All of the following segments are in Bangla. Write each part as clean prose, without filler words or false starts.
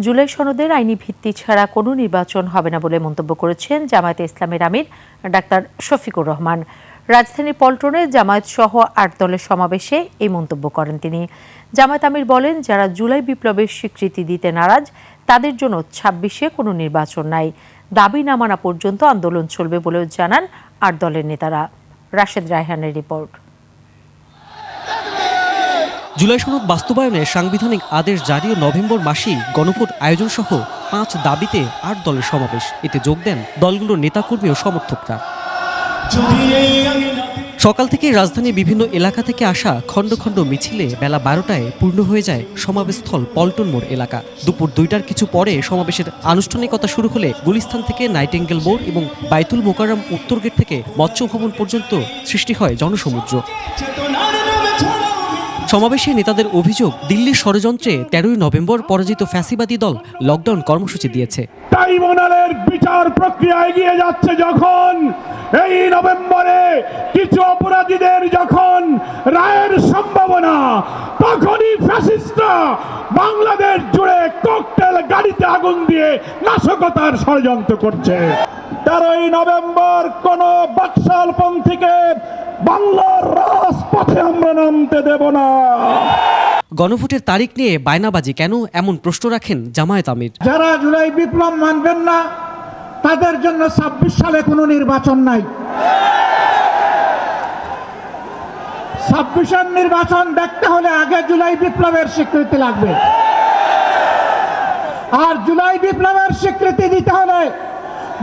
জুলাই সনদের আইনি ভিত্তি ছাড়া কোনো নির্বাচন হবে না বলে মন্তব্য করেছেন জামায়াতে ইসলামের আমির ডাক্তার শফিকুর রহমান। রাজধানীর পল্টনে জামায়াত সহ ৮ দলের সমাবেশে এই মন্তব্য করেন তিনি। জামায়াত আমির বলেন, যারা জুলাই বিপ্লবের স্বীকৃতি দিতে নারাজ তাদের জন্য ২৬-এ কোনো নির্বাচন নাই। দাবি না মানা পর্যন্ত আন্দোলন চলবে বলেও জানান ৮ দলের নেতারা। রাশেদ রায়হানের রিপোর্ট। জুলাই সনদ বাস্তবায়নে সাংবিধানিক আদেশ জারি ও নভেম্বর মাসেই গণভোট আয়োজন সহ ৫ দাবিতে ৮ দলের সমাবেশ। এতে যোগ দেন দলগুলোর নেতাকর্মী ও সমর্থকরা। সকাল থেকে রাজধানীর বিভিন্ন এলাকা থেকে আসা খণ্ড খণ্ড মিছিলে বেলা ১২টায় পূর্ণ হয়ে যায় সমাবেশস্থল পল্টন মোড় এলাকা। দুপুর ২টার কিছু পরে সমাবেশের আনুষ্ঠানিকতা শুরু হলে গুলিস্তান থেকে নাইটিঙ্গেল মোড় এবং বাইতুল মোকাররম উত্তর গেট থেকে মৎস্য ভবন পর্যন্ত সৃষ্টি হয় জনসমুদ্র। সমাবেশে নেতাদের অভিযোগ, দিল্লির ষড়যন্ত্রে ১৩ই নভেম্বর পরাজিত ফ্যাসিবাদী দল লকডাউন কর্মসূচি দিয়েছে। ট্রাইব্যুনালের বিচার প্রক্রিয়া এগিয়ে যাচ্ছে, যখন এই নভেম্বরে কিছু অপরাধীদের যখন রায়ের সম্ভাবনা, তখনই ফ্যাসিস্টরা বাংলাদেশ জুড়ে ককটেল গাড়িতে আগুন দিয়ে নাশকতার ষড়যন্ত্র করছে। ১৩ই নভেম্বর কোন বাকশালপন্থীকে বাংলার রাজপথে আমরা নামতে দেব না। গণভোটের তারিখ নিয়ে বায়নাবাজি কেন, এমন প্রশ্ন রাখেন জামায়াত আমির। যারা জুলাই বিপ্লব মানবেন না তাদের জন্য ২৬ সালে কোনো নির্বাচন নাই। ২৬-এর নির্বাচন দেখতে হলে আগে জুলাই বিপ্লবের স্বীকৃতি লাগবে, আর জুলাই বিপ্লবের স্বীকৃতি দিতে হলে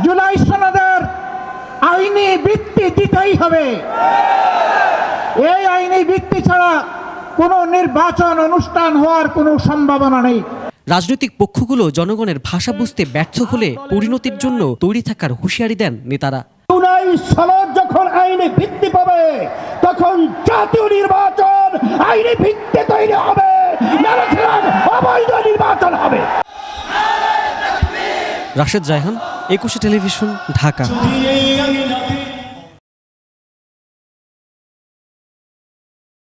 জুলাই সনদের আইনি ভিত্তি দিতেই হবে। এই আইনি ভিত্তি ছাড়া কোনো নির্বাচন অনুষ্ঠান হওয়ার কোনো সম্ভাবনা নেই। রাজনৈতিক পক্ষগুলো জনগণের ভাষা বুঝতে ব্যর্থ হলে পরিণতির জন্য তৈরি থাকার হুঁশিয়ারি দেন নেতারা। জুলাই সনদ যখন আইনি ভিত্তি পাবে, তখন জাতীয় নির্বাচন আইনি ভিত্তি তৈরি হবে, অবৈধ নির্বাচন হবে। রাশেদ রায়হান, ২১ টেলিভিশন, ঢাকা।